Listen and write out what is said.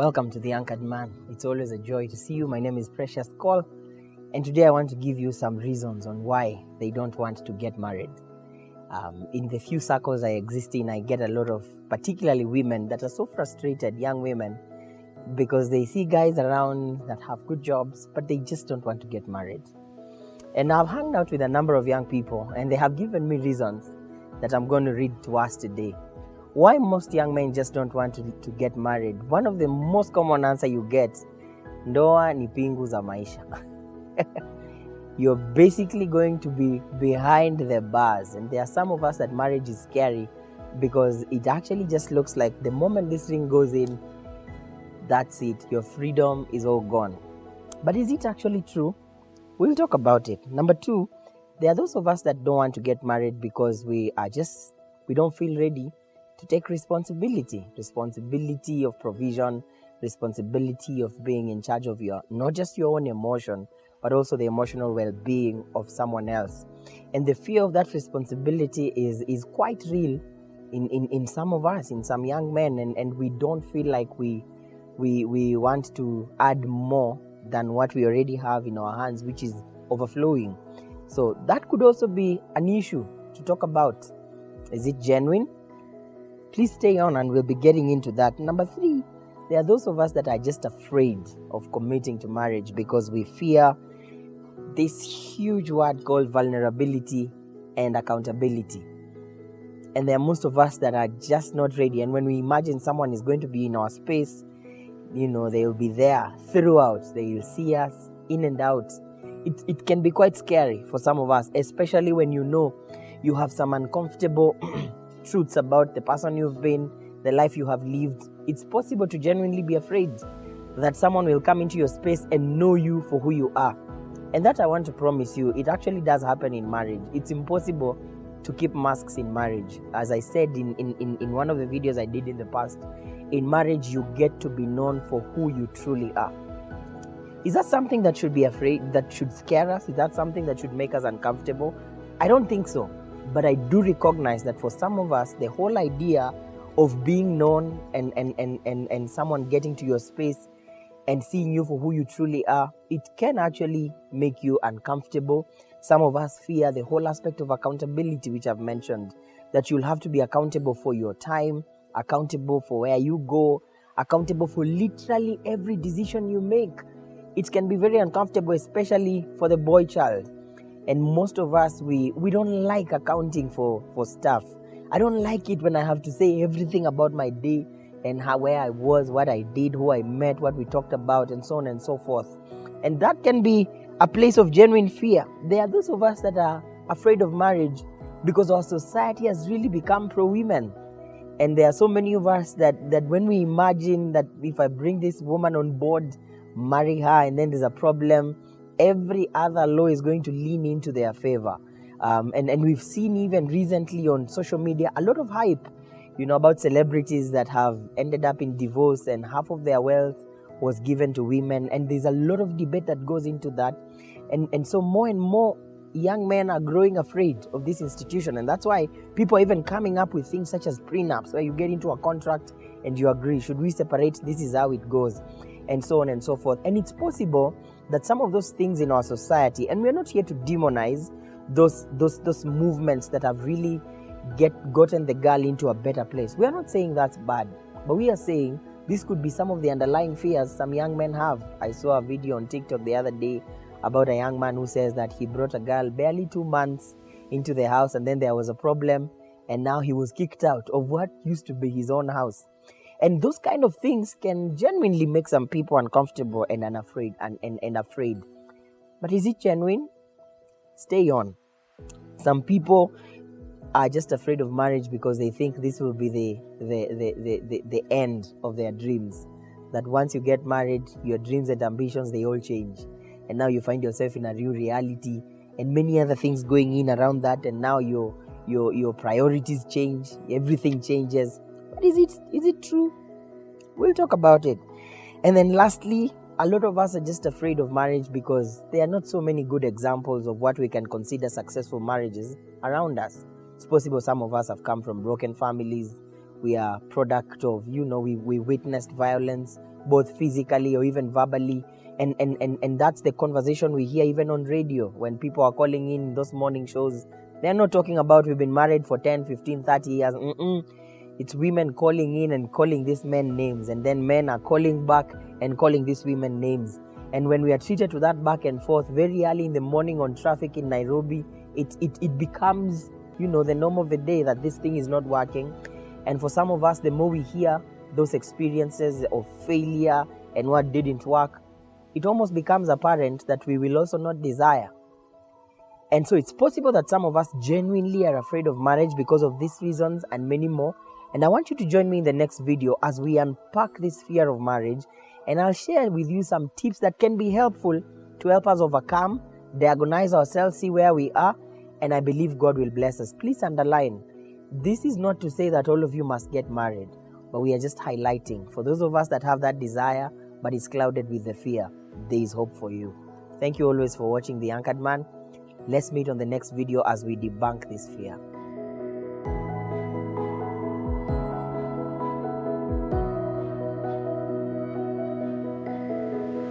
Welcome to The Anchored Man. It's always a joy to see you. My name is Precious Cole, and today I want to give you some reasons on why they don't want to get married. In the few circles I exist in, I get a lot of, particularly women, that are so frustrated, young women, because they see guys around that have good jobs, but they just don't want to get married. And I've hung out with a number of young people, and they have given me reasons that I'm going to read to us today. Why most young men just don't want to get married. One of the most common answer you get, ndoa ni pingu za maisha. You're basically going to be behind the bars. And there are some of us that marriage is scary because it actually just looks like the moment this ring goes in, that's it. Your freedom is all gone. But is it actually true? We'll talk about it. Number two, there are those of us that don't want to get married because we don't feel ready to take responsibility of provision, responsibility of being in charge of not just your own emotion, but also the emotional well-being of someone else. And the fear of that responsibility is quite real in some of us, in some young men, and we don't feel like we want to add more than what we already have in our hands, which is overflowing. So that could also be an issue to talk about. Is it genuine? Please stay on and we'll be getting into that. Number three, there are those of us that are just afraid of committing to marriage because we fear this huge word called vulnerability and accountability. And there are most of us that are just not ready. And when we imagine someone is going to be in our space, they'll be there throughout. They'll see us in and out. It can be quite scary for some of us, especially when you have some uncomfortable truths about the person you've been, the life you have lived. It's possible to genuinely be afraid that someone will come into your space and know you for who you are. And that I want to promise you, it actually does happen in marriage. It's impossible to keep masks in marriage. As I said in one of the videos I did in the past, in marriage you get to be known for who you truly are. Is that something that should be afraid, that should scare us? Is that something that should make us uncomfortable? I don't think so. But I do recognize that for some of us, the whole idea of being known and someone getting to your space and seeing you for who you truly are, it can actually make you uncomfortable. Some of us fear the whole aspect of accountability, which I've mentioned, that you'll have to be accountable for your time, accountable for where you go, accountable for literally every decision you make. It can be very uncomfortable, especially for the boy child. And most of us, we don't like accounting for stuff. I don't like it when I have to say everything about my day and where I was, what I did, who I met, what we talked about, and so on and so forth. And that can be a place of genuine fear. There are those of us that are afraid of marriage because our society has really become pro-women. And there are so many of us that when we imagine that if I bring this woman on board, marry her, and then there's a problem, every other law is going to lean into their favor. And we've seen even recently on social media a lot of hype, about celebrities that have ended up in divorce and half of their wealth was given to women. And there's a lot of debate that goes into that. And so more and more young men are growing afraid of this institution. And that's why people are even coming up with things such as prenups, where you get into a contract and you agree, should we separate? This is how it goes. And so on and so forth. And it's possible that some of those things in our society, and we're not here to demonize those movements that have really gotten the girl into a better place. We are not saying that's bad, but we are saying this could be some of the underlying fears some young men have. I saw a video on TikTok the other day about a young man who says that he brought a girl barely 2 months into the house, and then there was a problem, and now he was kicked out of what used to be his own house. And those kind of things can genuinely make some people uncomfortable and afraid. But is it genuine? Stay on. Some people are just afraid of marriage because they think this will be the end of their dreams. That once you get married, your dreams and ambitions, they all change. And now you find yourself in a real reality and many other things going in around that. And now your priorities change. Everything changes. But is it true? We'll talk about it. And then lastly, a lot of us are just afraid of marriage because there are not so many good examples of what we can consider successful marriages around us. It's possible some of us have come from broken families. We are product of, we witnessed violence. both physically or even verbally. And that's the conversation we hear even on radio when people are calling in those morning shows. They're not talking about we've been married for 10, 15, 30 years. It's women calling in and calling these men names, and then men are calling back and calling these women names. And when we are treated to that back and forth very early in the morning on traffic in Nairobi, it becomes, the norm of the day that this thing is not working. And for some of us, the more we hear those experiences of failure and what didn't work, it almost becomes apparent that we will also not desire. And so it's possible that some of us genuinely are afraid of marriage because of these reasons and many more. And I want you to join me in the next video as we unpack this fear of marriage, and I'll share with you some tips that can be helpful to help us overcome, diagnose ourselves, see where we are, and I believe God will bless us. Please underline, this is not to say that all of you must get married, but we are just highlighting for those of us that have that desire, but it's clouded with the fear, there is hope for you. Thank you always for watching The Anchored Man. Let's meet on the next video as we debunk this fear.